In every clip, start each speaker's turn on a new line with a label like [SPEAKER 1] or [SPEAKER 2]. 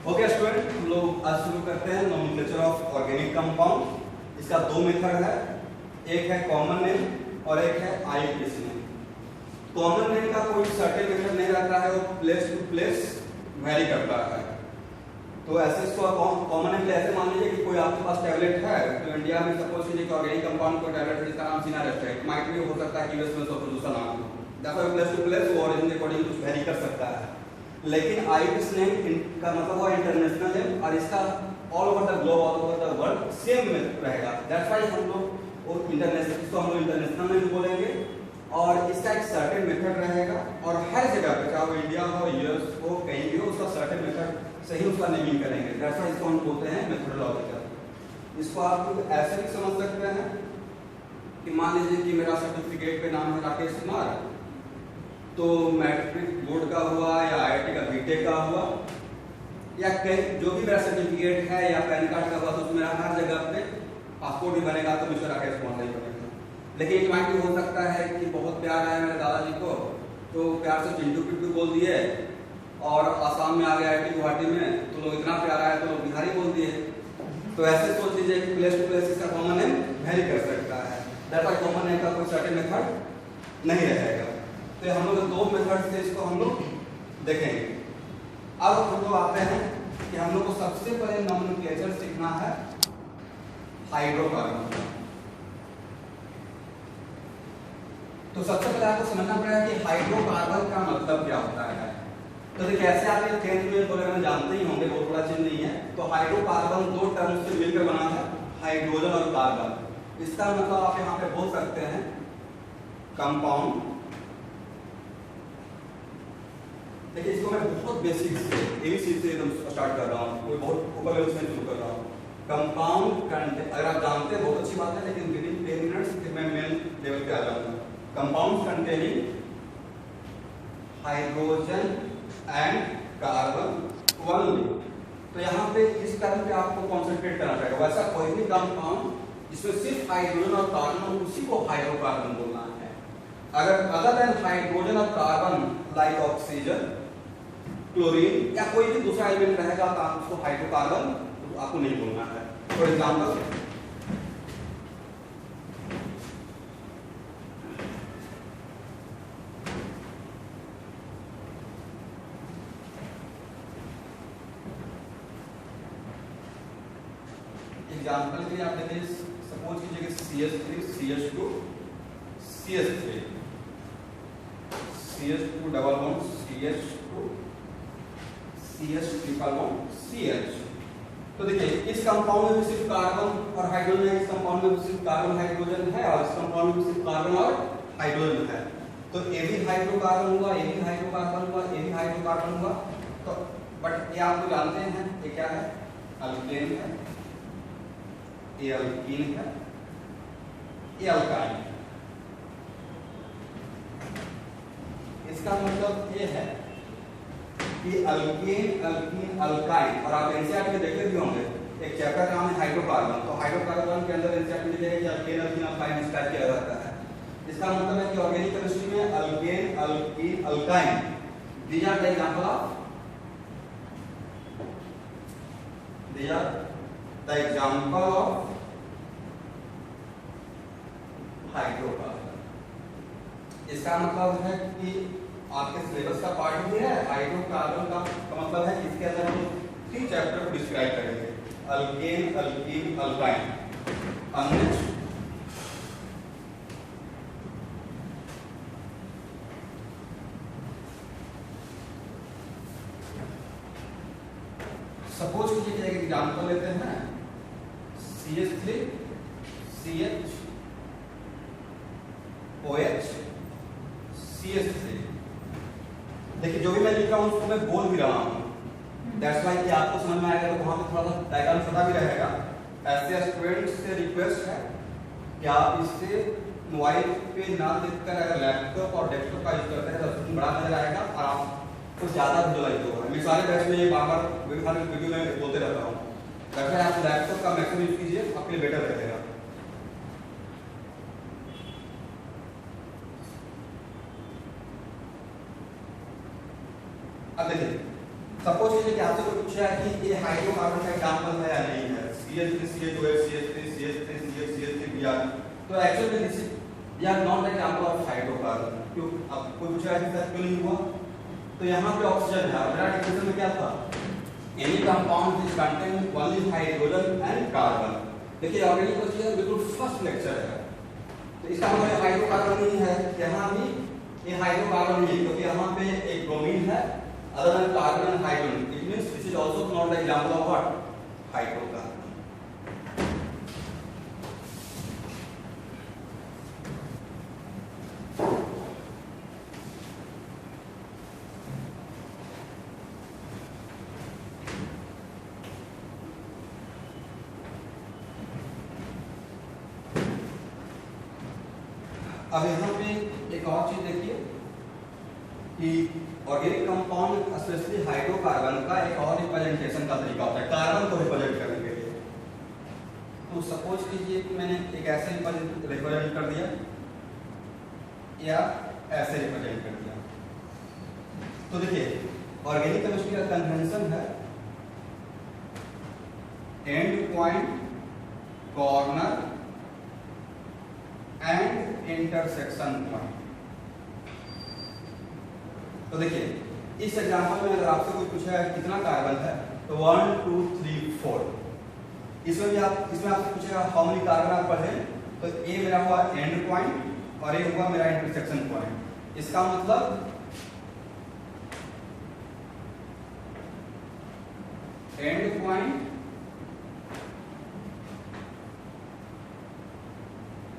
[SPEAKER 1] Okay student, हम लोग आज शुरू करते हैं नोमेनक्लेचर ऑफ ऑर्गेनिक कंपाउंड। इसका दो मेथड है, एक है कॉमन नेम और एक है आईयूपीएसी नेम। कॉमन नेम का कोई सर्टेन मेथड नहीं रहता है, वो प्लेस टू प्लेस वेरी करता है। तो ऐसे इसको कॉमन नेम ऐसे मान लीजिए कि कोई आपके पास टैबलेट है, तो इंडिया में सपोज कीजिए कि ऑर्गेनिक कंपाउंड कोई टैबलेट है जिसका नाम सिनारेस्ट है, माइट भी हो सकता है कि यूएस में दूसरा नाम हो। देखो प्लेस टू प्लेस वो ओरिजिन के अकॉर्डिंग कुछ वेरी कर सकता है। लेकिन आईयूपीएसी नेम का मतलब वो इंटरनेशनल नेम और इसका all over the globe, all over the world same में रहेगा। दैट्स व्हाई हम लोग वो इंटरनेशनल, इसको हम लोग इंटरनेशनल नेम बोलेंगे और इसका एक सर्टेन मेथड रहेगा और हर जगह पे, चाहे वो इंडिया हो, यूएस हो, कहीं भी हो, उसका सर्टेन मेथड से ही उसका नेमिंग करेंगे। दैट्स व्हाई इसको हम बोलते हैं मेथोडोलॉजिकल। इसको आप लोग ऐसे भी समझ सकते हैं कि मान लीजिए कि मेरा सर्टिफिकेट पे नाम है राकेश कुमार, तो मैट्रिक बोर्ड का हुआ या आईआईटी का बीटेक का हुआ या जो भी मेरा सर्टिफिकेट है या पैन कार्ड का हुआ, तो उसमें हर जगह पे पासपोर्ट भी बनेगा तो मिस्टर राकेश कुमार नहीं बनेगा। लेकिन एक माइंड भी हो सकता है कि बहुत प्यार है मेरे दादाजी को, तो प्यार से चिंटू पिट्टू बोल दिए, और आसाम में आ गया आईआईटी गुवाहाटी में तो लोग इतना प्यारा है तो लोग बिहारी बोल दिए। तो ऐसे सोच लीजिए कि प्लेस टू प्लेस इसका कॉमन नेम वेरी कर सकता है। दैट्स व्हाई कॉमन नेम का कोई सर्टेन मेथड नहीं रहेगा। तो हम लोग दो मेथड से इसको हम लोग देखेंगे। अब हम लोग आते हैं कि हम लोग को सबसे पहले नोमेनक्लेचर सीखना है हाइड्रोकार्बन। तो सबसे पहले आपको समझना पड़ेगा कि हाइड्रोकार्बन का मतलब क्या होता है। तो देखिए ऐसे आप ये 10th में तो लगभग जानते ही होंगे, बहुत बड़ा चीज नहीं है। तो हाइड्रोकार्बन दो टर्म से मिलकर बना है, हाइड्रोजन और कार्बन। इसका मतलब आप यहाँ पे बोल सकते हैं कंपाउंड। देखिए इसको मैं बहुत बेसिक से एबीसी से एकदम स्टार्ट कर रहा हूँ, कोई बहुत ऊपर लेवल से शुरू कर रहा हूँ। कंपाउंड अगर आप जानते हैं बहुत अच्छी बात है, लेकिन विद इन 10 मिनट्स फिर मैं मेन लेवल पे आ जाऊंगा। Compound containing hydrogen and carbon only. तो यहाँ पे इस टर्म पे आपको कॉन्सेंट्रेट करना पड़ेगा। वैसा कोई भी कंपाउंड जिसमें सिर्फ हाइड्रोजन और कार्बन, उसी को हाइड्रोकार्बन बोलना है। अगर अदर देन हाइड्रोजन और कार्बन लाइक ऑक्सीजन, क्लोरीन या कोई भी दूसरा एलिमेंट रहेगा तो आप उसको हाइड्रोकार्बन तो आपको नहीं बोलना है। फॉर एग्जांपल के लिए आप देखिए, सपोज कीजिए कि CH3 CH2 CH3 CH2 double bond CH2 CH triple bond CH। तो देखिए इस कंपाउंड में भी सिर्फ कार्बन और हाइड्रोजन है, इस कंपाउंड में भी सिर्फ कार्बन हाइड्रोजन है और इस कंपाउंड में सिर्फ कार्बन और हाइड्रोजन है। तो ये भी हाइड्रोकार्बन हुआ, ये भी हाइड्रोकार्बन हुआ, ये भी हाइड्रोकार्बन हुआ। तो बट ये आप तो जानते हैं ये क्या है, अल्केन है, ये अल्कीन है, ये अल्काइन है। इसका मतलब ये है कि अल्केन, अल्कीन, अल्काइन। और आप एनसीईआरटी में देखे भी होंगे, एक चैप्टर का नाम है हाइड्रोकार्बन। तो हाइड्रोकार्बन के अंदर एनसीईआरटी में लिखेगा कि अल्केन, अल्कीन, अल्काइन इस टाइप किया जाता है। इसका मतलब है कि ऑर्गेनिक केमिस्ट्री में alkane, alkene, alkyne these are the example of hydrocarbon. इसका मतलब है कि आपके सिलेबस का पार्ट भी है हाइड्रोकार्बन का मतलब है इसके अंदर हम 3 चैप्टर को डिस्क्राइब करेंगे, अल्केन, अल्कीन, अल्काइन। सपोज कीजिए कि एक एग्जांपल लेते हैं, CH3 CH OH CH3। देखिए जो भी मैं लिख रहा हूँ उसको मैं बोल भी रहा हूँ। दैट्स व्हाई कि आपको समझ में आएगा तो वहाँ पे थोड़ा सा डायग्राम पता भी रहेगा। ऐसे स्टूडेंट्स से रिक्वेस्ट है कि आप इससे मोबाइल पे ना देखकर अगर लैपटॉप और डेस्कटॉप का यूज करते हैं तो उसमें बड़ा नजर आएगा और आपको ज़्यादा विजुअलाइज होगा। मैं सारे बैच में ये बार-बार वीडियो में बोलते रहता हूँ। दैट्स व्हाई आप लैपटॉप का मैक्सिमम यूज कीजिए, आपके लिए बेटर रहेगा। अब देखिए सपोज कीजिए कि आपसे कोई पूछा है कि ये हाइड्रोकार्बन का एग्जांपल है या नहीं है, CH3 CH2 CH3 CH3 CH3 Br, तो actually this is we are not example of hydrocarbon. क्यों? अब कोई पूछा है कि सर क्यों नहीं हुआ, तो यहाँ पे ऑक्सीजन है, मेरा डिफिनेशन में क्या था, any compound which contain only hydrogen and carbon. देखिए ऑर्गेनिक केमिस्ट्री बिल्कुल फर्स्ट लेक्चर है, तो इसका मतलब हाइड्रोकार्बन नहीं है, यहाँ भी ये हाइड्रोकार्बन नहीं है क्योंकि यहाँ पे एक ब्रोमीन है other than carbon and hydrogen. It means this is also not the example of what? Hydrocarbon. अब यहाँ पे एक और चीज देखिए कि ऑर्गेनिक कंपाउंड स्पेशली हाइड्रोकार्बन का एक और रिप्रेजेंटेशन का तरीका होता है कार्बन को रिप्रेजेंट करने के लिए। तो सपोज कीजिए कि मैंने एक ऐसे रिप्रेजेंट कर दिया या ऐसे रिप्रेजेंट कर दिया, तो देखिए ऑर्गेनिक केमिस्ट्री का कन्वेंशन है and point, corner and intersection point. तो देखिए इस एग्जांपल में अगर आपसे कोई पूछा है कितना कार्बन है, तो 1 2 3 4, इसमें आपसे पूछेगा हाउ मेनी कार्बन आप पढ़े, तो ए मेरा हुआ एंड पॉइंट और ए हुआ मेरा इंटरसेक्शन पॉइंट। इसका मतलब and point,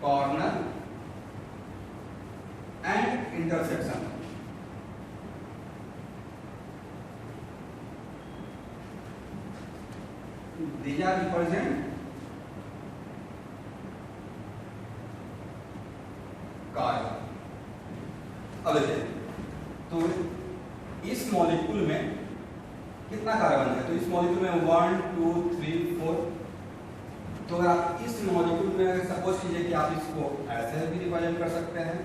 [SPEAKER 1] corner and intersection. These are represent carbon. अब देखिए तो इस मॉलिक्यूल में कितना कार्बन है, तो इस मॉलिक्यूल में 1 2 3 4। तो अगर आप इस मॉलिक्यूल में अगर सपोज कीजिए कि आप इसको ऐसे भी रिप्रेजेंट कर सकते हैं,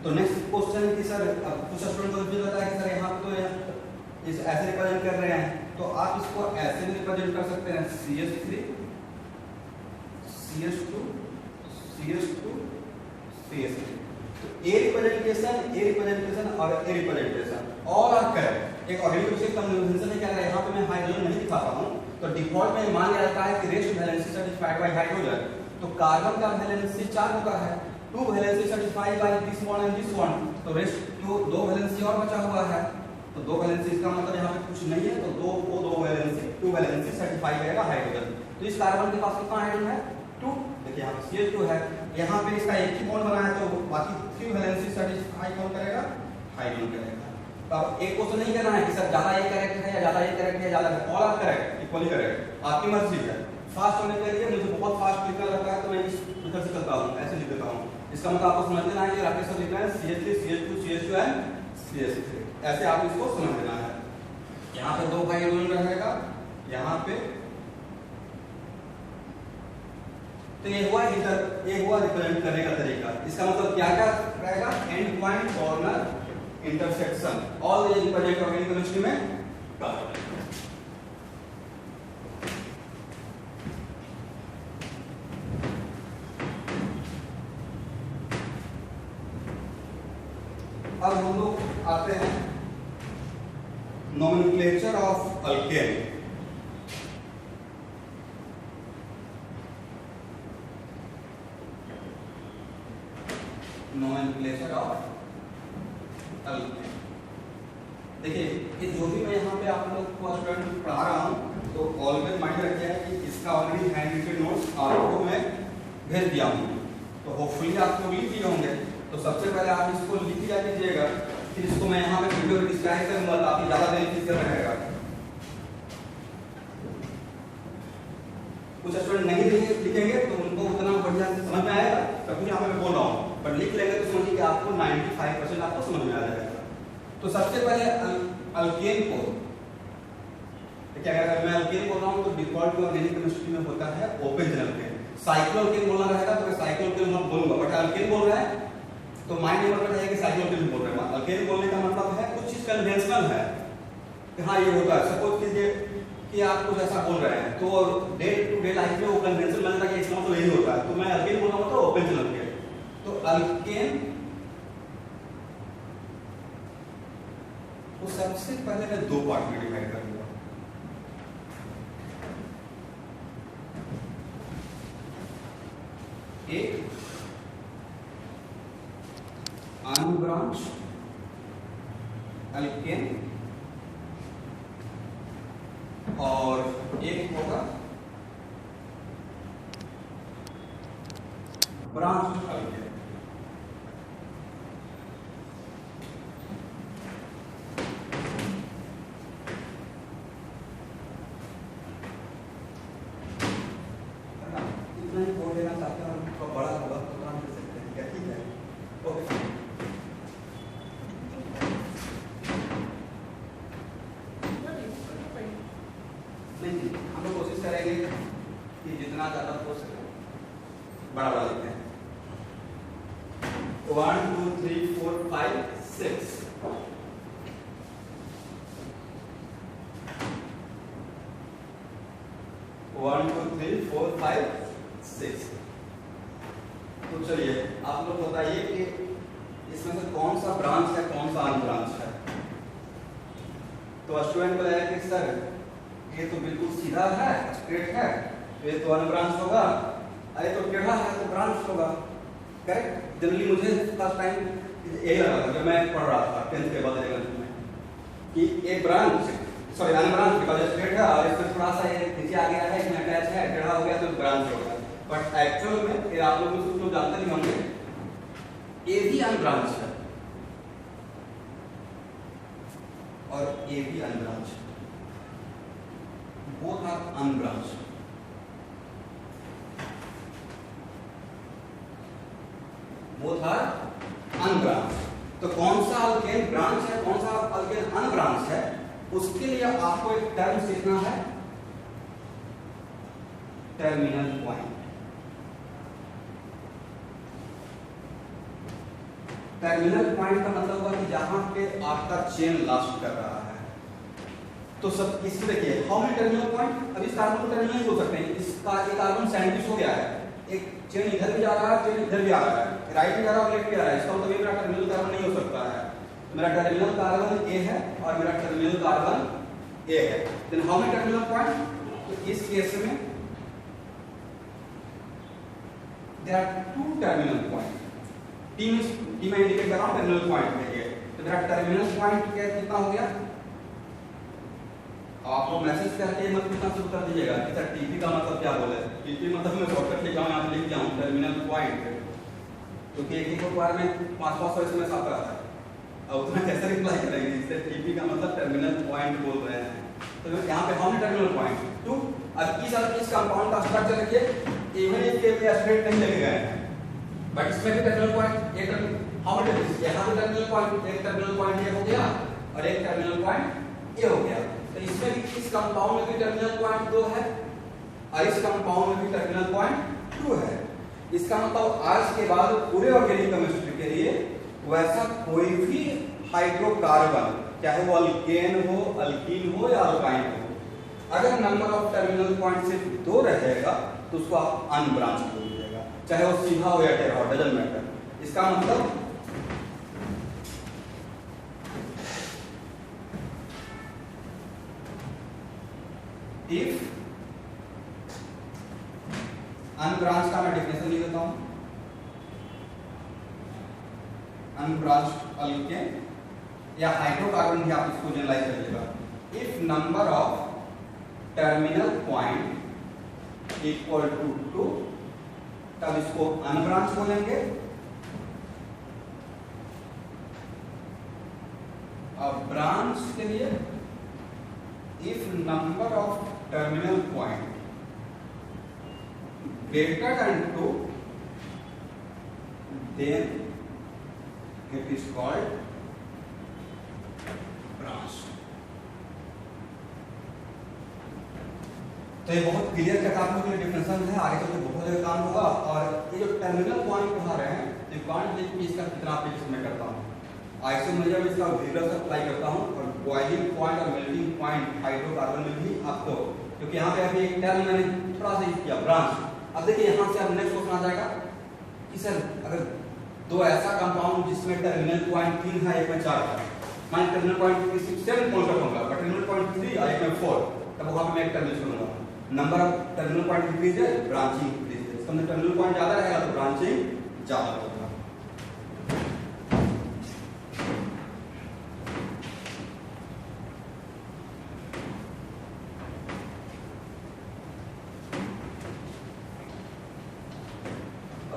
[SPEAKER 1] तो नेक्स्ट क्वेश्चन कि सर कुछ स्टूडेंट को भी पता है कि सर यहाँ तो इस ऐसे रिप्रेजेंट कर रहे हैं, तो आप इसको ऐसे भी रिप्रेजेंट कर सकते हैं CH3 CH2 CH2 CH3। तो ए रिप्रेजेंटेशन और a representation all are correct. एक ऑर्गेनिक केमिस्ट्री कन्वेंशन है कि अगर यहाँ पे मैं हाइड्रोजन नहीं दिखा रहा हूँ तो डिफॉल्ट में मान लिया जाता है कि rest valency certified by hydrogen, तो कार्बन का वैलेंसी 4 होता है, 2 valency certified by this one and this one, तो रेस्ट 2 वैलेंसी और बचा हुआ है, तो 2 वैलेंसी इसका मतलब यहाँ पे कुछ नहीं है, तो 2 वैलेंसी सर्टिफाई करेगा हाइड्रोजन। तो इस कार्बन के पास कितना हाइड्रोजन है 2, देखिए यहाँ पे CH2 है, यहाँ पे इसका एक ही बॉन्ड बना है, तो बाकी 3 वैलेंसी सर्टिफाई कौन करेगा, हाइड्रोजन करेगा। तो अब एक को तो नहीं करना है कि सर ज्यादा ये करेक्ट है या ज्यादा ये करेक्ट है, ज्यादा all are correct, equally correct, आपकी मर्जी है। फास्ट होने के लिए मुझे बहुत फास्ट लिखना लगता है तो मैं इस मेथड से करता हूँ, ऐसे लिख देता हूँ। इसका मतलब आपको समझ लेना है कि राकेश सर लिख रहे हैं CH3 CH2 CH2 and CH3, ऐसे आप इसको समझ लेना है। यहाँ पे 2 हाइड्रोजन रहेगा, यहाँ पे तो ये हुआ रिप्रेजेंट करने का तरीका। इसका मतलब क्या क्या रहेगा, and point, corner, intersection, all ये रिप्रेजेंट ऑर्गेनिक केमिस्ट्री में कार्बन। अब हम लोग आते हैं nomenclature of alkane. Nomenclature of alkane, देखिए ये जो भी मैं यहाँ पे आप लोग को स्टूडेंट पढ़ा रहा हूँ, तो ऑलवेज माइंड रखिए कि इसका ऑलरेडी हैंड रिटन नोट्स आपको मैं भेज दिया हूँ, तो होपफुली आप लोग लिख लिए होंगे। तो सबसे पहले आप इसको लिख लिया कीजिएगा, फिर इसको मैं यहाँ पे वीडियो डिस्क्राइब करूंगा ताकि ज्यादा बेनिफिशियल रहेगा। कुछ स्टूडेंट नहीं लिखेंगे तो उनको उतना बढ़िया से समझ में आएगा, सब कुछ यहाँ पे मैं बोल रहा हूँ, पर लिख लेंगे तो समझिए कि आपको 95% आपको समझ में आ जाएगा। तो सबसे पहले अल्केन को क्या, अगर मैं अल्केन बोल रहा हूँ तो डिफॉल्ट में ऑर्गेनिक केमिस्ट्री में होता है ओपन अल्केन। साइक्लोअल्केन बोलना रहेगा तो मैं साइक्लोअल्केन मत बोलूंगा, बट अल्केन बोल रहा है तो माइंड में रखना है कि साइक्लोअल्केन बोल रहे हैं। अल्केन बोलने का मतलब है कुछ चीज कन्वेंशनल है कि हाँ ये होता है। सपोज कीजिए कि आप कुछ ऐसा बोल रहे हैं तो डे टू डे लाइफ में वो कन्वेंशन बनता है कि इसका मतलब यही होता है। तो मैं अल्केन बोल रहा हूँ तो ओपन चैनल के, तो अल्केन तो सबसे पहले मैं दो पार्ट में डिवाइड कर दूंगा। एक अनब्रांच अल्केन और एक होगा ब्रांच अल्केन। इतना ही कोड लेना चाहते हैं, तो बड़ा होगा तो काम कर सकते हैं क्या? ठीक है, ओके। नहीं, हम लोग कोशिश करेंगे कि जितना ज्यादा हो सके बड़ा बड़ा लिखते हैं। 1 2 3 4 5 6 1 2 3 4 5 6। तो चलिए आप लोग बताइए कि इसमें से कौन सा ब्रांच है, कौन सा अनब्रांच है। तो स्टूडेंट को लगेगा कि सर ये तो बिल्कुल सीधा है, स्ट्रेट है, तो ये तो अनब्रांच होगा, अरे तो टेढ़ा है तो ब्रांच होगा। करेक्ट। जनरली मुझे फर्स्ट टाइम यही लगा था जब मैं पढ़ रहा था 10th के बाद में कि एक ब्रांच सॉरी अनब्रांच के बाद स्ट्रेट है और इसमें थोड़ा सा ये नीचे आ गया है, इसमें अटैच है, टेढ़ा हो गया तो ब्रांच होगा। बट एक्चुअल में फिर आप लोग कुछ लोग जानते नहीं होंगे, ए भी अनब्रांच है और ए भी unbranch, both are unbranched। both are unbranched। तो कौन सा अल्केन ब्रांच है, कौन सा अल्केन अनब्रांच है, उसके लिए आपको एक टर्म सीखना है, टर्मिनल पॉइंट। टर्मिनल पॉइंट का मतलब हुआ कि जहां पे आपका चेन लास्ट कर रहा है। तो सब इसमें देखिए हाउ मेनी टर्मिनल पॉइंट। अब इस कार्बन को टर्मिनल नहीं बोल सकते हैं, इसका एक कार्बन सैंडविच हो गया है, एक चेन इधर भी जा रहा है, चेन इधर भी आ रहा है, राइट भी जा रहा है, लेफ्ट भी आ रहा है। इसका मतलब मेरा टर्मिनल कार्बन नहीं हो सकता है। तो मेरा टर्मिनल कार्बन ए है और मेरा टर्मिनल कार्बन ए है। Then how many terminal point. तो इस केस में there are two terminal point. T में इंडिकेट कर रहा हूं टर्मिनल पॉइंट देखिए। तो मेरा टर्मिनल पॉइंट क्या कितना हो गया, आप लोग मैसेज करके मत पूछना शुरू कर दीजिएगा कि सर टीपी का मतलब क्या बोले। टीपी मतलब मैं शॉर्टकट लिखा हूं, यहां पे लिख दिया हूं टर्मिनल पॉइंट, क्योंकि एक बार में 500 एसएमएस आता है। अब उतना कैसे रिप्लाई करेंगे, इससे टीपी का मतलब टर्मिनल पॉइंट बोल रहे हैं। तो यहां पे हम टर्मिनल पॉइंट टू। अब इस कंपाउंड का स्ट्रक्चर देखिए, इवन इफ के स्ट्रेट नहीं लगे गए हैं, बट इसमें भी टर्मिनल पॉइंट एक हाउ मेनी, यहां पे टर्मिनल पॉइंट, एक टर्मिनल पॉइंट ये हो गया और एक टर्मिनल पॉइंट ये हो गया। तो इसमें भी इस कंपाउंड में भी टर्मिनल पॉइंट 2 है और इस कंपाउंड में भी टर्मिनल पॉइंट 2 है। इसका मतलब आज के बाद पूरे ऑर्गेनिक केमिस्ट्री के लिए वैसा कोई भी हाइड्रोकार्बन, चाहे वो अल्केन हो, अल्कीन हो या अल्काइन हो, अगर नंबर ऑफ टर्मिनल पॉइंट सिर्फ 2 रहेगा तो उसको आप अनब्रांच बोल दीजिएगा, चाहे वो सीधा हो या टेढ़ा हो, डजंट मैटर। इसका मतलब इफ अनब्रांच का मैं डेफिनेशन लिख देता हूं, अनब्रांच अल्केन या हाइड्रोकार्बन भी आप इसको जनरलाइज कर लीजिएगा। If number of terminal point equal to 2 तब इसको अनब्रांच बोलेंगे। अब ब्रांच के लिए if number of terminal point greater than 2 then it is called branch। तो ये बहुत क्लियर कट आप लोगों के लिए डिफरेंशियल है, आगे चलकर बहुत ज्यादा काम होगा। और ये जो टर्मिनल पॉइंट कहा रहे हैं, ये पॉइंट देखिए इसका कितना एप्लीकेशन मैं करता हूँ। आइसोमेरिज्म इसका विग्रह अप्लाई करता हूँ और बॉइलिंग पॉइंट और मेल्टिंग पॉइंट हाइड्रोकार्बन में भी आपको, क्योंकि यहाँ पे अभी एक टर्म मैंने थोड़ा सा यूज किया ब्रांच। अब देखिए यहाँ से अब नेक्स्ट क्वेश्चन आ जाएगा कि सर अगर दो ऐसा कंपाउंड जिसमें टर्मिनल पॉइंट 3 है, एक में 4 है, मान टर्मिनल पॉइंट 7 पॉइंट होगा बट टर्मिनल पॉइंट 3 और एक में 4, तब वहाँ पे मैं एक टर्म यूज करूँगा, number of terminal point increase है, ब्रांचिंग इंक्रीज है। इसका मतलब टर्मिनल पॉइंट ज़्यादा रहेगा तो ब्रांचिंग ज़्यादा होगा।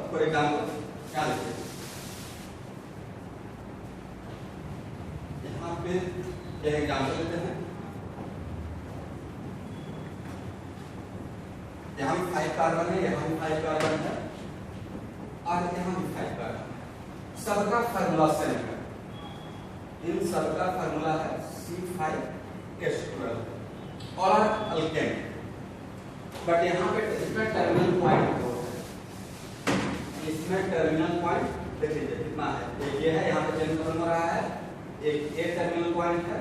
[SPEAKER 1] फॉर एग्जाम्पल क्या लिखते हैं यहाँ पे, एक एग्जाम्पल लेते हैं, यहाँ भी 5 कार्बन है, यहाँ भी 5 कार्बन है और यहाँ भी 5 कार्बन है। सबका फार्मूला सेम है, इन सबका फार्मूला है C5H12 और अल्केन, बट यहाँ पे इसमें टर्मिनल पॉइंट दो है, इसमें टर्मिनल पॉइंट देख लीजिए कितना है, एक ये है यहाँ पे चेंज हो रहा है, एक ए टर्मिनल पॉइंट है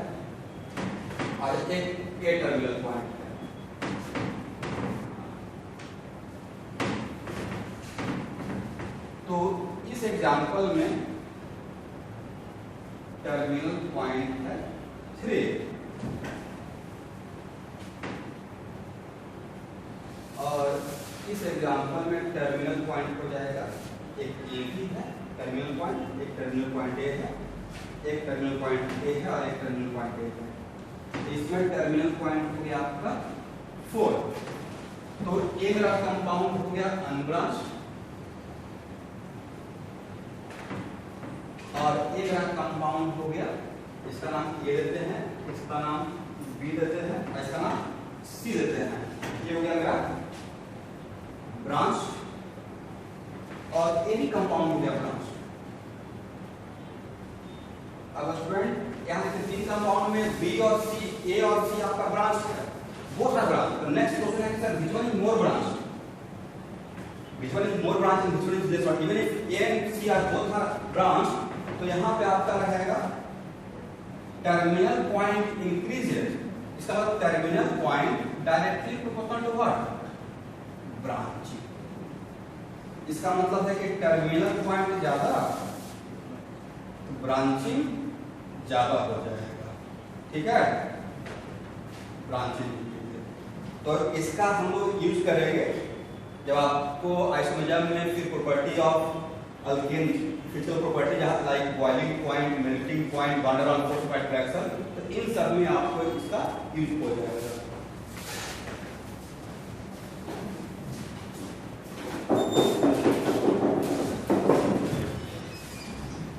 [SPEAKER 1] और एक ए टर्मिनल पॉइंट है। तो इस एग्जांपल में टर्मिनल पॉइंट है 3 और इस एग्जांपल में टर्मिनल पॉइंट हो जाएगा एक ए भी है टर्मिनल पॉइंट, एक टर्मिनल पॉइंट ए है, एक टर्मिनल पॉइंट ए है और एक टर्मिनल पॉइंट ए है। इसमें टर्मिनल पॉइंट हो गया आपका 4, तो ए मेरा कंपाउंड हो गया अनब्रांच और ए मेरा कंपाउंड हो गया, इसका नाम ए देते हैं, इसका नाम बी देते हैं, इसका नाम सी देते हैं। ये हो गया मेरा ब्रांच और ए भी कंपाउंड हो गया ब्रांच। अब स्टूडेंट यहाँ से 3 कंपाउंड में बी और सी, ए और सी आपका ब्रांच है, बोथ आर ब्रांच। तो नेक्स्ट क्वेश्चन है sir which one is more branch, which one is more branch and which one is less branch. Even if A and C are both are branch, तो यहाँ पे आपका रहेगा terminal point increases, इसका मतलब terminal point directly proportional to what, branching. इसका मतलब है कि टर्मिनल पॉइंट ज्यादा तो ब्रांचिंग ज्यादा हो जाएगा, ठीक है, ब्रांचिंग। तो इसका हम लोग यूज करेंगे जब आपको आइसोमेरिज्म में फिर property of alkane, physical property जहां like boiling point, melting point, van der Waals force of attraction, तो इन सब में आपको इसका यूज हो जाएगा।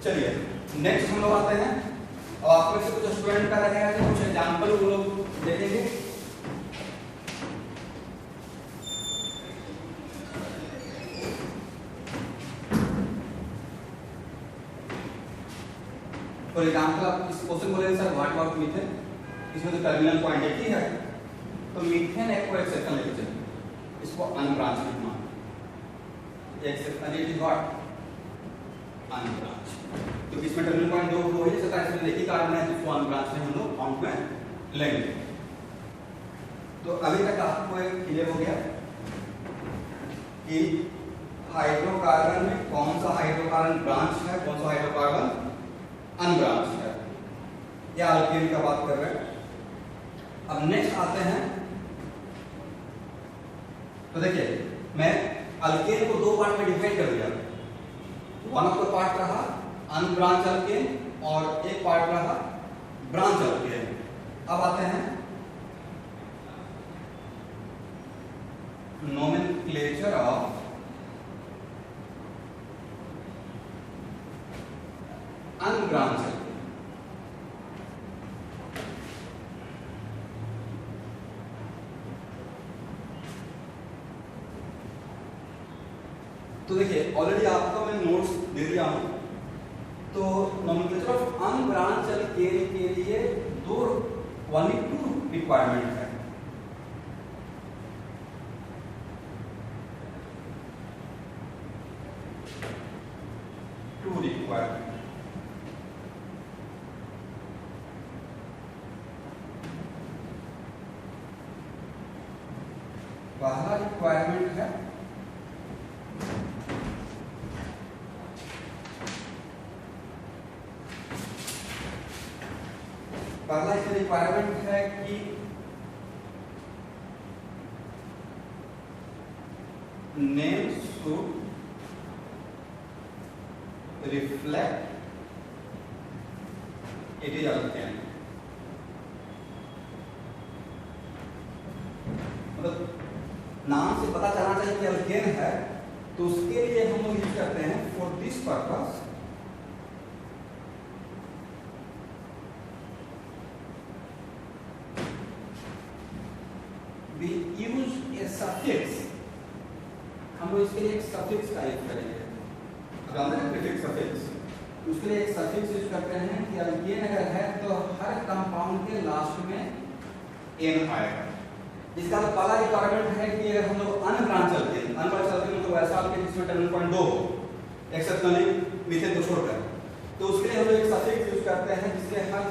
[SPEAKER 1] चलिए नेक्स्ट हम लोग आते हैं, और आप में से कुछ स्टूडेंट का रहेगा कि कुछ एग्जांपल वो लोग देखेंगे। फॉर एग्जांपल आप इस क्वेश्चन बोलेंगे सर व्हाट अबाउट मीथेन, इसमें तो टर्मिनल पॉइंट एक ही है, तो मीथेन एक को एक्सेप्शन लेके चलिए, इसको अनब्रांच लिखना, exception it is what unbranch, क्योंकि इसमें टर्मिनल पॉइंट दो हो ही सकता है, इसमें एक ही कार्बन है जिसको अनब्रांच में हम लोग काउंट में लेंगे। तो अभी तक आपको एक क्लियर हो गया कि हाइड्रोकार्बन में कौन सा हाइड्रोकार्बन ब्रांच है, कौन सा हाइड्रोकार्बन अनब्रांच है, या अल्केन का बात कर रहे हैं। अब नेक्स्ट आते हैं, तो देखिए मैं अल्केन को दो पार्ट में डिवाइड कर दिया, वन ऑफ द पार्ट रहा अनब्रांच अल्केन और एक पार्ट रहा ब्रांच अल्केन। अब आते हैं नोमेनक्लेचर ऑफ अनब्रांच अल्केन। तो देखिए ऑलरेडी आपको मैं नोट्स दे दिया हूं, तो नोमेनक्लेचर ऑफ अनब्रांच अल्केन के लिए दो ओनली 2 रिक्वायरमेंट है। पहला रिक्वायरमेंट है इसका रिक्वायरमेंट है कि name should reflect it is alkane. मतलब नाम से पता चलना चाहिए कि अल्केन है, तो उसके लिए हम लोग यूज करते हैं for this purpose we use a suffix। हम लोग इसके लिए एक सफिक्स का यूज करेंगे, प्रीफिक्स सफिक्स। उसके लिए एक सफिक्स यूज करते हैं कि अल्केन अगर है तो हर कंपाउंड के लास्ट में एन आएगा। इसका तो पहला रिक्वायरमेंट है कि अगर हम लोग अनब्रांच अल्केन मतलब ऐसा अल्केन जिसमें टर्मिनल पॉइंट 2 हो, एक्सेप्शनली मीथेन को छोड़कर, तो उसके लिए हम लोग एक सफिक्स यूज करते हैं जिससे हर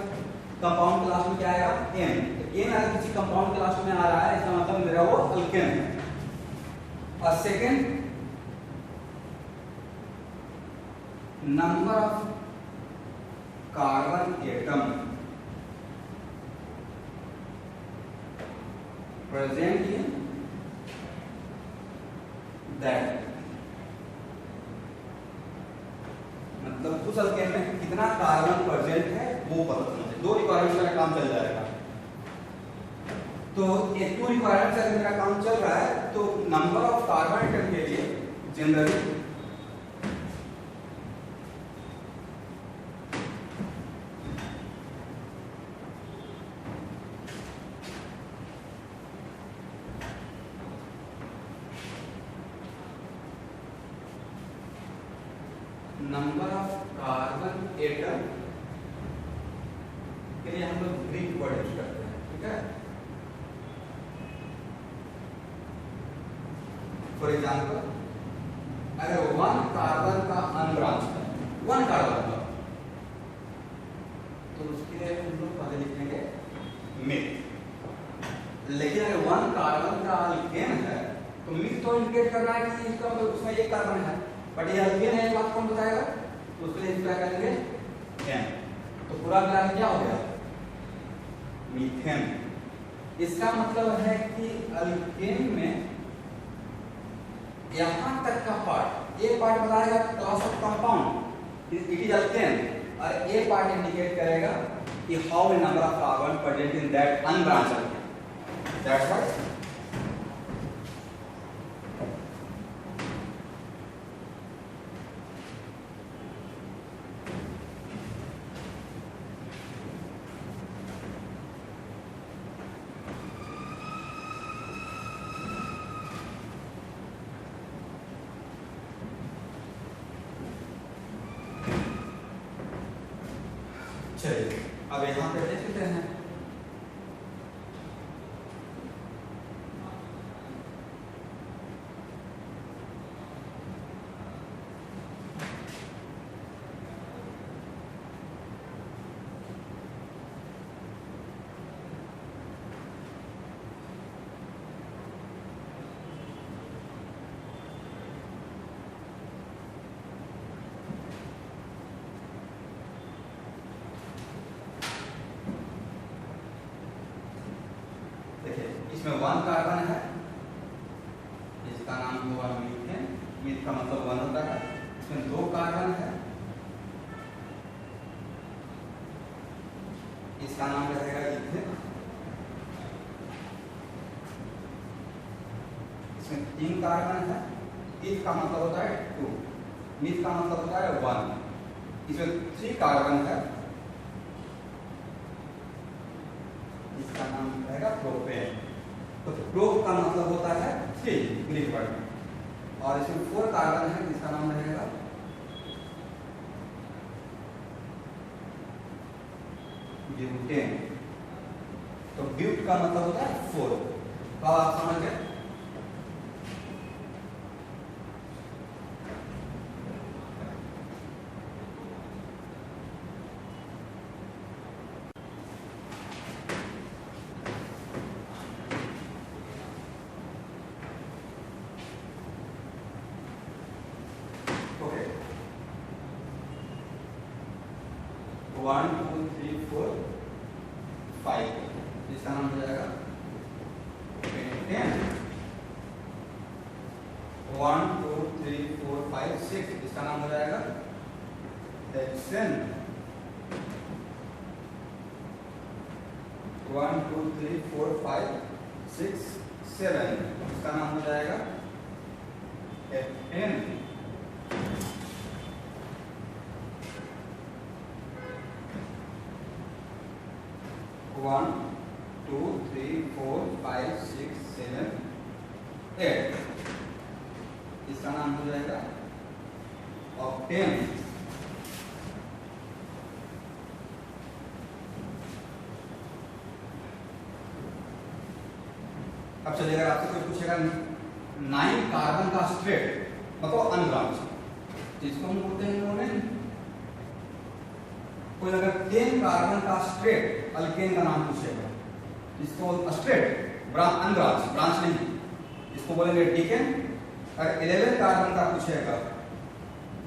[SPEAKER 1] कंपाउंड के लास्ट में क्या आएगा, एन। एन अगर किसी कंपाउंड के लास्ट में आ रहा है, इसका मतलब मेरा वो अल्केन है। और second, number of carbon atom present in that, मतलब उस अल्केन में कितना कार्बन प्रेजेंट है वो पता चलना चाहिए। दो रिक्वायरमेंट का काम चल जाएगा। तो ये टू रिक्वायरमेंट से अगर मेरा काम चल रहा है तो नंबर ऑफ कार्बन एटम के लिए generally number of carbon atom के लिए हम लोग ग्रीक वर्ड यूज करते हैं, ठीक है। फॉर एग्जाम्पल, अगर 1 कार्बन का अनब्रांच है, 1 कार्बन का, तो उसके लिए हम लोग पहले लिखेंगे मिथ। लेकिन अगर 1 कार्बन का अल्केन है तो मिथ तो इंडिकेट करना है कि इसका मतलब उसमें एक कार्बन है, बट ये अल्केन है, बात कौन बताएगा? तो उसके लिए क्या करेंगे, एन। तो पूरा मिला क्या हो गया, मीथेन। इसका मतलब है कि अल्केन में यहां तक का पार्ट, ए पार्ट बताएगा class of compound it is alkane, और ए पार्ट इंडिकेट करेगा कि how many number of carbon present in that unbranch alkane. That's what चलिए अब यहाँ पे देखते हैं। इसमें 1 कार्बन है, इसका नाम हुआ मीथेन, मीथ का मतलब 1 होता है। इसमें 2 कार्बन है, इसका नाम रहेगा इथेन। इसमें 3 कार्बन है, इथ का मतलब होता है 2, मीथ का मतलब होता है 1। इसमें 3 कार्बन है, इसका नाम रहेगा प्रोपेन। तो प्रोप का मतलब होता है 3 ग्रीक वर्ड में, और इसमें 4 कार्बन है जिसका नाम रहेगा ब्यूटेन। तो ब्यूट का मतलब होता है 4। तो आप समझ गए। 1 2 3 4 5, इसका नाम हो जाएगा पेंटेन। 1 2 3 4 5 6, इसका नाम हो जाएगा हेक्सेन। 1 2 3 4 5 6 7, इसका नाम हो जाएगा हेप्टेन। 1 2 3 4 5 6 7 8, इसका नाम हो जाएगा ऑक्टेन। अब चलिए अगर आपसे कोई पूछेगा 9 कार्बन का स्ट्रेट मतलब अनब्रांच, जिसको हम बोलते हैं नोमेन। कोई अगर 10 कार्बन का स्ट्रेट अल्केन का नाम पूछेगा, इसको स्ट्रेट अनब्रांच, ब्रांच नहीं, इसको बोलेंगे डीकेन। अगर 11 कार्बन का पूछेगा,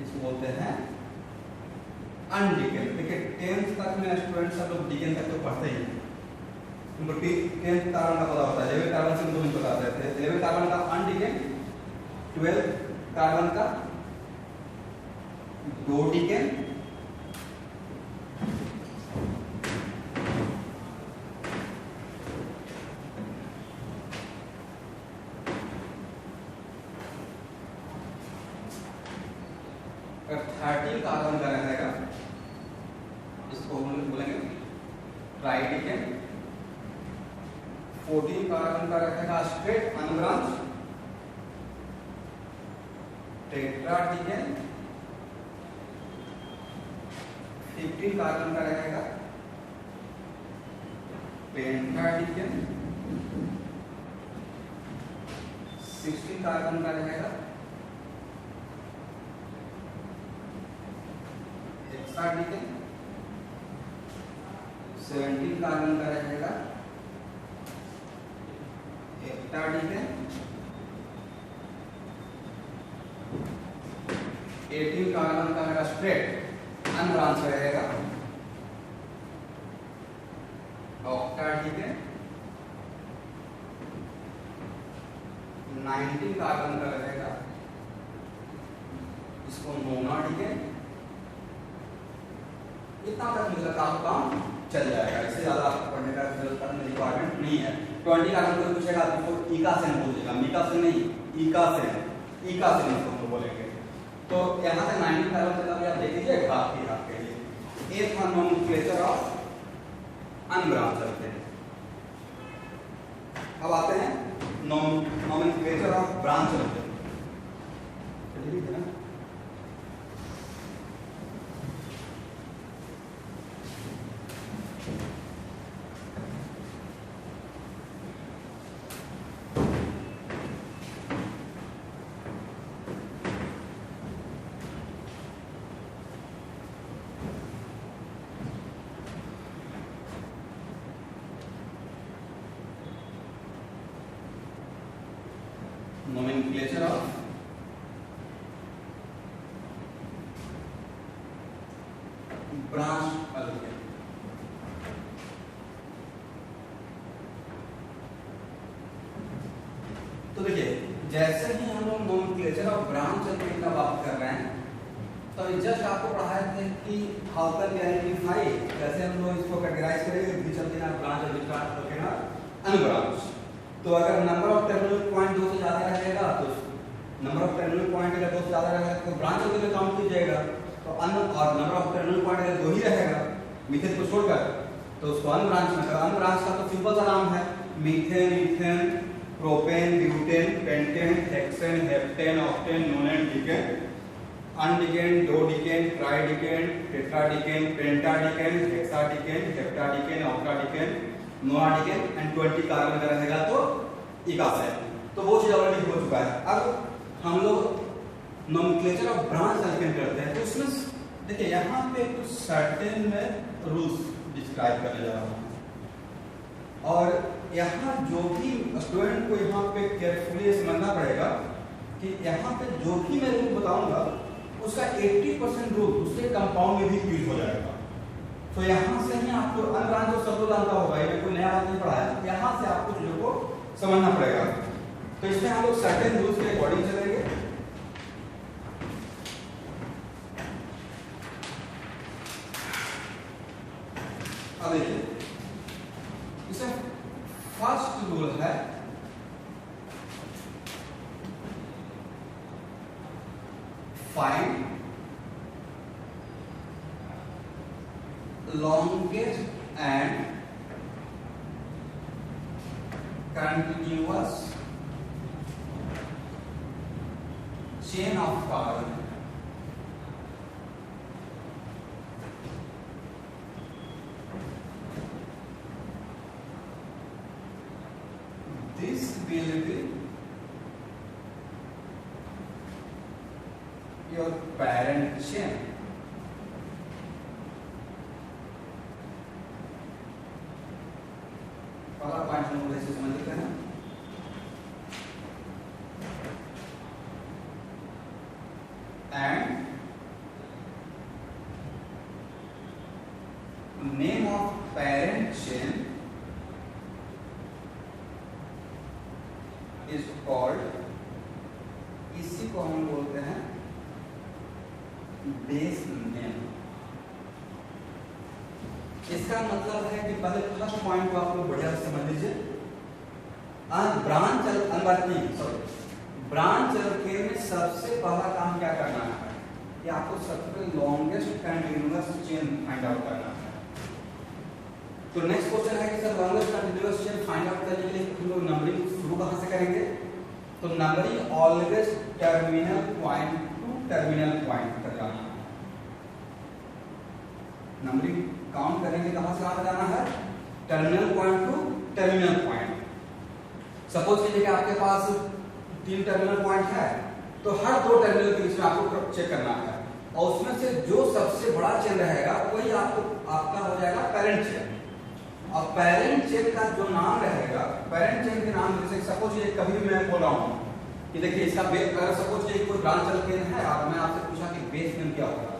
[SPEAKER 1] इसको बोलते हैं अनडीकेन। देखिए 10th तक में स्टूडेंट सब लोग डीकेन तक तो पढ़ते ही हैं, उनको 10th कार्बन का पता होता है, 11 कार्बन से उनको नहीं पता रहते हैं। 11 कार्बन का अनडीकेन, 12 कार्बन का 2 डीकेन, 13 कार्बन का रहेगा, इसको बोलेंगे ट्राइडीकेन। 14 कार्बन का रहेगा स्ट्रेट अनब्रांच, टेट्राडीकेन। 15 कार्बन का रहेगा पेंटाडीकेन। 16 कार्बन का रहेगा हेक्साडीकेन। 17 कार्बन का रहेगा हेप्टाडीकेन। 18 कार्बन का मेरा स्ट्रेट अनब्रांच रहेगा ऑक्टाडीकेन। 19 कार्बन का रहेगा, इसको मोनाडीकेन। इतना तक मुझे लगता है काम चल जाएगा, इससे ज्यादा आपको पढ़ने का रिक्वायरमेंट नहीं है। 20 कार्बन को पूछेगा तो इकासेन बोलिएगा, मिकासेन नहीं, इकासेन, इकासेन इसको बोलेंगे। तो यहाँ से 19 कार्बन तक आप देख लीजिए, बाकी आपके लिए एक था नोमेनक्लेचर ऑफ अनब्रांच अल्केन। अब आते हैं nomenclature of branch alkane. Nomenclature of branch alkane। तो देखिए जैसे ही हम लोग नोमेनक्लेचर ऑफ ब्रांच अल्केन का बात कर रहे हैं, तो जस्ट आपको पढ़ाए थे कि हाउ कैन वी आइडेंटिफाई, कैसे हम लोग इसको कैटेगराइज करेंगे, व्हिच अल्केन आर ब्रांच और व्हिच अल्केन आर अनब्रांच। तो अगर नंबर ऑफ टर्मिनल पॉइंट 2 से ज्यादा रहेगा तो नंबर ऑफ टर्मिनल पॉइंट अगर 2 से ज्यादा रहेगा तो ब्रांच अल्केन काउंट कीजिएगा। तो अन और नंबर ऑफ टर्मिनल पॉइंट अगर 2 ही रहेगा मीथेन को छोड़कर तो उसको अनब्रांच में करेगा। अनब्रांच का तो सिंपल सा नाम है, methane, ethane, propane, butane, pentane, hexane, heptane, octane, nonane, decane, undecane, dodecane, tridecane, tetradecane, pentadecane, hexadecane, heptadecane, octadecane, nonadecane and 20 carbon का रहेगा तो इकासेन। तो वो चीज ऑलरेडी हो चुका है। अब हम लोग नोमेनक्लेचर ऑफ ब्रांच अल्केन करते हैं, तो उसमें देखिए यहाँ पे कुछ सर्टेन में रूल्स डिस्क्राइब करने जा रहा हूँ, और यहाँ जो भी स्टूडेंट को यहाँ पे केयरफुली समझना पड़ेगा कि यहाँ पे जो भी मैं रूल बताऊंगा उसका 80% रूल दूसरे कंपाउंड में भी यूज हो जाएगा। तो यहाँ से ही आपको अनब्रांच जो सब लोग जानता होगा, ये कोई नया बात नहीं पढ़ाया, यहाँ से आपको चीजों को समझना पड़ेगा। तो इसमें हम लोग सर्टेन रूल्स के अकॉर्डिंग चलेंगे। अब देखिए इसमें फर्स्ट रूल है find longest and continuous chain of carbon this will be your parent chain। पहला पॉइंट हम लोग ऐसे समझ लेते हैं। And name of parent chain is called, इसी को हम बोलते हैं बेस नेम। इसका मतलब है कि पहले फर्स्ट पॉइंट को आप लोग बढ़िया से समझ लीजिए। ब्रांच चेन में सबसे पहला काम क्या करना है कि आपको सबसे longest continuous chain find out करना है। तो नेक्स्ट क्वेश्चन है कि sir longest continuous chain find out करने के लिए हम लोग नंबरिंग शुरू कहां से करेंगे? तो numbering always terminal point two terminal point तक जाना है। नंबरिंग काउंट करेंगे कहां से कहां जाना है? Terminal point two terminal point. Suppose कीजिए कि आपके पास 3 टर्मिनल पॉइंट है, तो हर 2 टर्मिनल के बीच में आपको चेक करना है, और उसमें से जो सबसे बड़ा चेन रहेगा वही आपका हो जाएगा पेरेंट चेन। और पेरेंट चेन का जो नाम रहेगा, पेरेंट चेन के नाम जैसे सपोज ये कभी भी मैं बोल रहा हूँ कि देखिए इसका बेस, अगर सपोज ये कोई ब्रांच चेन है और मैं आपसे पूछा कि बेस नेम क्या होगा,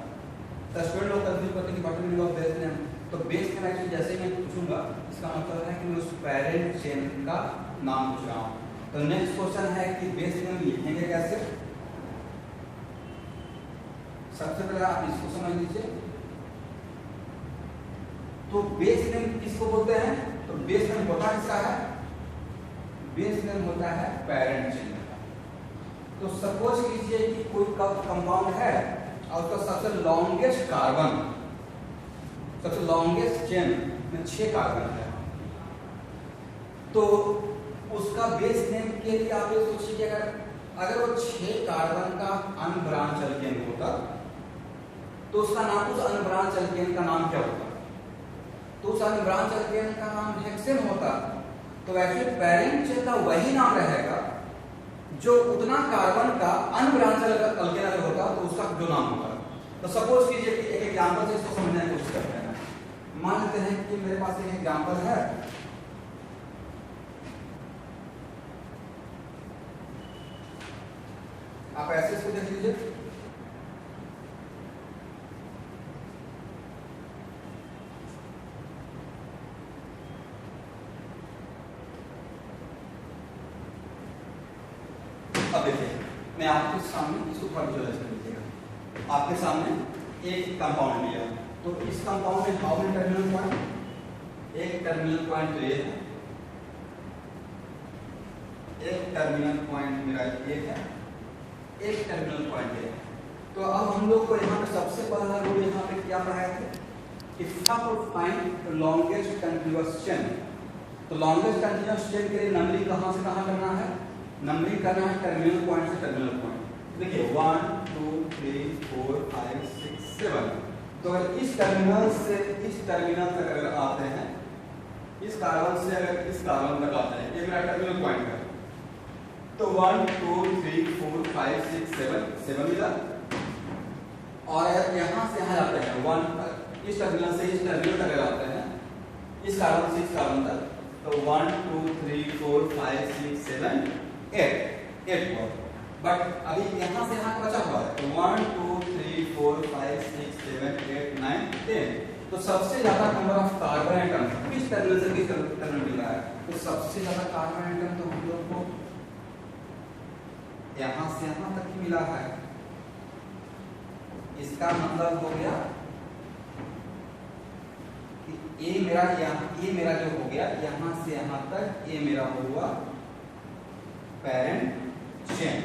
[SPEAKER 1] तो स्टूडेंट लोग कंफ्यूज करते हैं कि what meaning of base name. तो बेस नेम एक्चुअली जैसे ही मैं पूछूंगा इसका मतलब है कि मैं उस पेरेंट चेन का नाम पूछ रहा हूँ। तो नेक्स्ट क्वेश्चन है कि बेस नेम लिखेंगे कैसे? सबसे पहले आप इसको समझ लीजिए। तो बेस नेम किसको बोलते हैं? तो बेस नेम होता किसका है? बेस नेम होता है पेरेंट चेन का। तो सपोज कीजिए कि कोई कंपाउंड है और उसका सबसे लॉन्गेस्ट कार्बन, सबसे लॉन्गेस्ट चेन में 6 कार्बन है, तो उसका बेस नेम के लिए आप ये सोचिए कि अगर वो 6 कार्बन का अनब्रांच अल्केन होता तो उसका नाम, उस अनब्रांच अल्केन का नाम क्या होता? तो उस अनब्रांच अल्केन का नाम हेक्सेन होता। तो एक्चुअली पेरेंट चेन का वही नाम रहेगा जो उतना कार्बन का अनब्रांच अल्केन अगर होता तो उसका जो नाम होता। तो सपोज कीजिए कि एक एग्जांपल से इसको समझने की कोशिश करते हैं। मान लेते हैं कि मेरे पास एक एग्जांपल है, आप ऐसे इसको देख लीजिए। अब देखिए मैं आपके सामने इसको थोड़ा विजुअलाइज कर लीजिएगा। आपके सामने एक कंपाउंड लिया, तो इस कंपाउंड में हाउ मेनी टर्मिनल पॉइंट? एक टर्मिनल पॉइंट तो ये है, एक टर्मिनल पॉइंट मेरा ये है, एक टर्मिनल पॉइंट ये है। तो अब हम लोग को यहाँ पे सबसे पहला रूल यहाँ पे क्या पढ़ाए थे कि फाइंड लॉन्गेस्ट कंटीन्यूअस चेन। तो लॉन्गेस्ट कंटीन्यूअस चेन के लिए नंबरिंग कहाँ से कहाँ करना है? नंबरिंग करना है टर्मिनल पॉइंट से टर्मिनल पॉइंट। देखिए 1 2 3 4 5 6 7। तो अगर इस टर्मिनल से इस टर्मिनल तक अगर आते हैं, इस कार्बन से अगर इस कार्बन तक आते हैं, ये मेरा टर्मिनल पॉइंट है, तो 1 2 3 4 5 6 7 मिला। और अगर यहाँ से यहाँ जाते हैं 1, इस टर्मिनल से इस टर्मिनल तक आते हैं, इस कार्बन से इस कार्बन तक, तो 1 2 3 4 5 6 7 8 हुआ। बट अभी यहाँ से यहाँ बचा हुआ है, तो 1 2 3 4 5 6 7 8 9 10। तो सबसे ज्यादा नंबर ऑफ कार्बन एटम किस टर्मिनल से किस टर्मिनल मिल रहा है? तो सबसे ज्यादा कार्बन एटम तो हम लोग को यहां से यहां तक ही मिला है। इसका मतलब हो गया कि ये मेरा जो हो गया यहां से यहां तक, ये मेरा हुआ पेरेंट चेन।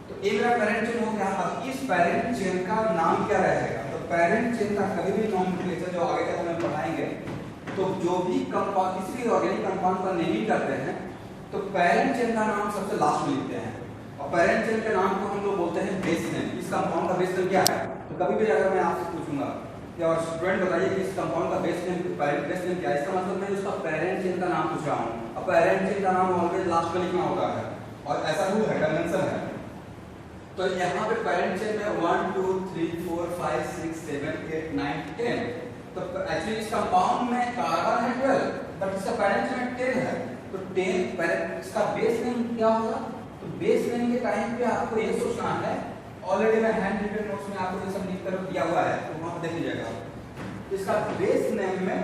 [SPEAKER 1] तो ये मेरा पेरेंट चेन हो गया। अब इस पेरेंट चेन का नाम क्या रहेगा? तो पेरेंट चेन का कभी भी नॉमेनक्लेचर जो आगे तक हमें पढ़ाएंगे, तो जो भी कंपाउंड किसी भी ऑर्गेनिक कंपाउंड का नेमिंग करते हैं तो पेरेंट चेन का नाम सबसे लास्ट में लिखते हैं, और पेरेंट चेन के नाम को हम लोग बोलते हैं बेस नेम। इस कंपाउंड का बेस नेम क्या है? तो कभी भी अगर मैं आपसे पूछूंगा कि और स्टूडेंट बताइए कि इस कंपाउंड का बेस नेम क्या है, इसका मतलब मैं उसका पेरेंट चेन का नाम पूछ रहा हूँ। अब पेरेंट चेन का नाम ऑलवेज लास्ट में लिखना होता है, और ऐसा रूल है, कन्वेंशन है। तो यहाँ पे पेरेंट चेन में 1 2 3 4 5 6 7 8 9 10। तो एक्चुअली इस कंपाउंड में कार्बन है 12, बट इसका पेरेंट चेन 10 है। तो 10 इसका बेस नेम क्या होगा? तो बेस नेम के टाइम पे आपको ये सोचना है, ऑलरेडी मैं हैंड रिटन नोट्स में आपको ये सब लिख कर दिया हुआ है, तो वहां पर देख लीजिएगा। इसका बेस नेम में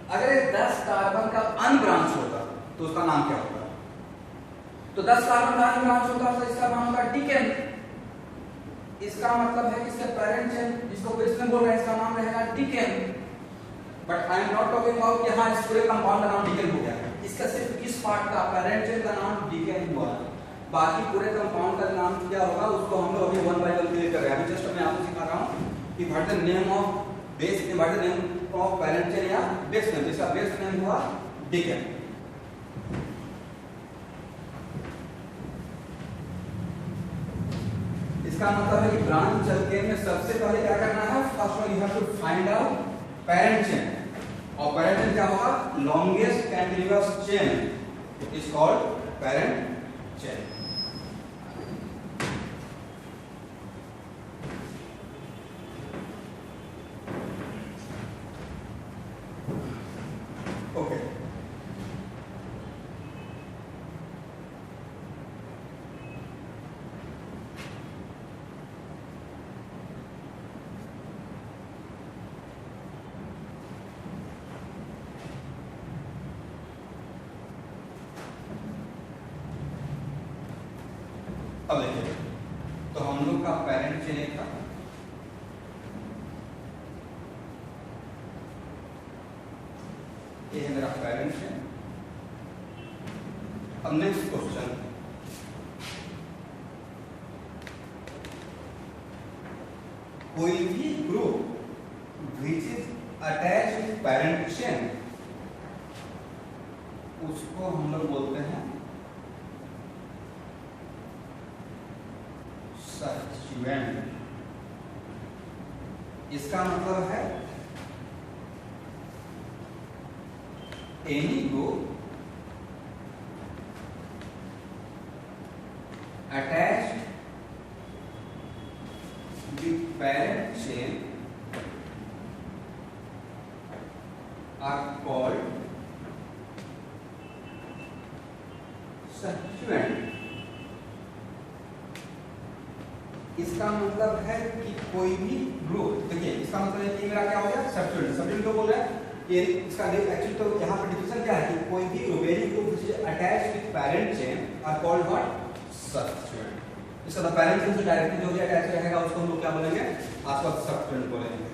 [SPEAKER 1] अगर 10 कार्बन का अनब्रांच होता तो उसका नाम क्या होगा? तो 10 कार्बन का अनब्रांच होता तो इसका नाम होगा डिकेन। इसका मतलब है कि इसका पेरेंट चेन जिसको बेस नेम बोल रहे हैं, इसका नाम रहेगा decane. But I am not talking about कि हां इस पूरे कंपाउंड का नाम डिकेन हो गया। इसका सिर्फ इस पार्ट का पेरेंट चेन का नाम डिकेन हुआ, बाकी पूरे कंपाउंड का नाम क्या होगा उसको हम लोग अभी 1 बाय 1 क्लियर कर रहे हैं। अभी जस्ट मैं आपको सिखा रहा हूं कि what the name of base, what the name of parent chain या बेस नेम। इसका बेस नेम हुआ डिकेन। इसका मतलब है कि ब्रांच चेन में सबसे पहले क्या करना है? First one you have to find out parent chain, और पेरेंट चेन क्या होगा? Longest continuous chain is called parent chain. Okay, अब देखिए, तो हम लोग का पेरेंट चेन एक था, ये है मेरा पेरेंट चेन। अब नेक्स्ट क्वेश्चन, कोई भी group which is attached with parent chain उसको हम लोग बोलते हैं सबस्टिट्यूएंट। इसका मतलब है any group attached with parent chain are called substituent. इसका मतलब है कि कोई भी ग्रुप, देखिए इसका मतलब है कि मेरा क्या हो गया? सबस्टिट्यूएंट। सबस्टिट्यूएंट क्यों बोल रहे हैं? ये इसका एक्चुअली तो यहाँ पर डिफिनेशन क्या है कि कोई भी group, any group which is attached with parent chain are called what? Substituent. इसका मतलब पेरेंट चेन से डायरेक्टली जो भी अटैच रहेगा उसको हम लोग क्या बोलेंगे? आपका सबस्टिट्यूएंट बोलेंगे।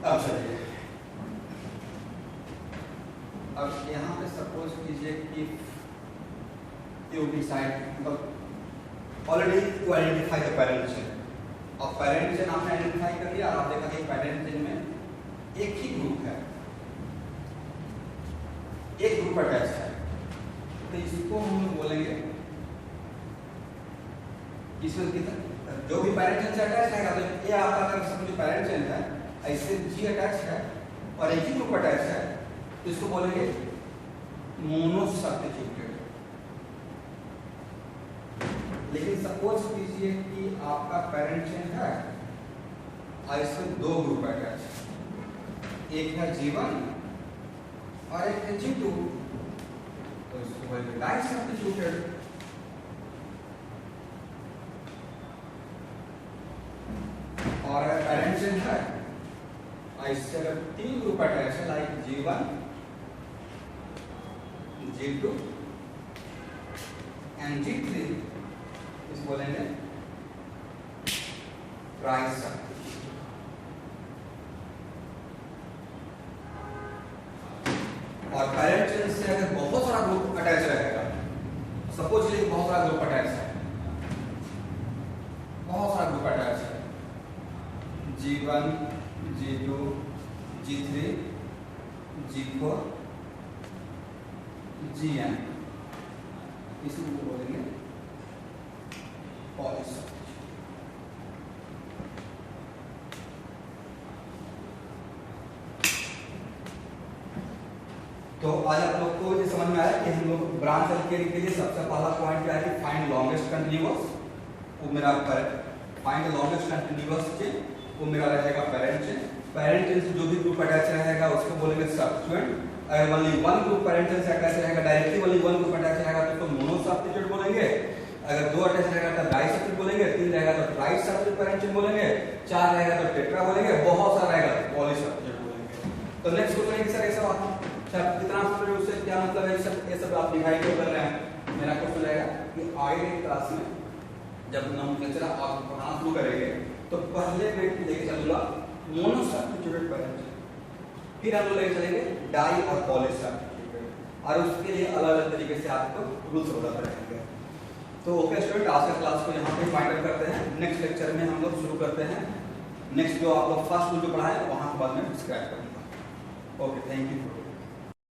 [SPEAKER 1] अब चलिए, अब यहाँ पे सपोज कीजिए कि यू डिसाइड, मतलब already to identify the parent chain. अब पेरेंट चेन आपने आइडेंटिफाई कर लिया और आप देखा कि पेरेंट चेन में एक ही ग्रुप है, एक ग्रुप अटैच है, तो इसको हम लोग बोलेंगे किसमें जो भी पैरेंट चेन से अटैच रहेगा, तो ये आपका अगर समझो पैरेंट चेन है, ऐसे G अटैच है और एक ही ग्रुप अटैच है, तो इसको बोलेंगे मोनोसब्स्टिट्यूटेड। लेकिन सपोज कीजिए कि आपका पैरेंट चेन है और इसमें दो ग्रुप अटैच है, एक है G1 और एक है G2, तो इसको बोलेंगे डाइसब्स्टिट्यूटेड। और पैरेंट चेन है इससे अगर तीन ग्रुप अटैच है, like G1, G2 and G3, इसको बोलेंगे ट्राइसब्स्टिट्यूटेड। और पैरेंट चेन से अगर बहुत सारा ग्रुप अटैच रहेगा, सपोज लीजिए बहुत सारा ग्रुप अटैच है, बहुत सारा ग्रुप अटैच है, G1, G2, G3, G4, Gn, इसको बोलेंगे पॉलीसब्स्टिट्यूटेड। तो आज आप लोग को ये समझ में आया कि हम लोग ब्रांच एल्केन के लिए सबसे पहला पॉइंट क्या है कि फाइंड लॉन्गेस्ट कंटीन्यूअस, वो मेरा फाइंड लॉन्गेस्ट कंटीन्यूअस चेन, वो मेरा रहेगा पैरेंट चेन। पैरेंट चेन से जो भी ग्रुप अटैच रहेगा उसको बोलेंगे सब्स्टिट्यूएंट। अगर only one group parent chain से अटैच रहेगा, directly only one group attach रहेगा तो मोनोसब्स्टिट्यूटेड बोलेंगे। अगर दो अटैच रहेगा तो डाइसब्स्टिट्यूटेड बोलेंगे, तीन रहेगा तो ट्राइसब्स्टिट्यूटेड पैरेंट चेन बोलेंगे, चार रहेगा तो टेट्रा बोलेंगे, बहुत सारा रहेगा तो पॉलीसब्स्टिट्यूटेड बोलेंगे। तो नेक्स्ट क्वेश्चन है कि सर ये सब आप कितना समझ रहे हो, उससे क्या मतलब है, ये सब आप दिखाई क्यों कर रहे हैं। मेरा क्वेश्चन रहेगा कि आगे की क्लास में जब नोमेनक्लेचर आप पढ़ाना शुरू करेंगे तो पहले मैं लेके चलूंगा मोनोसब्स्टिट्यूटेड पैरेंट चेन, फिर हम लोग लेके चलेंगे डाई और पॉलीसब्स्टिट्यूटेड, और उसके लिए अलग अलग तरीके से आपको रूल्स बताते रहेंगे। तो ओके स्टूडेंट, आज का क्लास को यहाँ पे फाइंड आउट करते हैं। नेक्स्ट लेक्चर में हम लोग शुरू करते हैं नेक्स्ट जो आप लोग फर्स्ट जो पढ़ाए वहाँ के बाद में डिस्क्राइब करूँगा। Okay, thank you.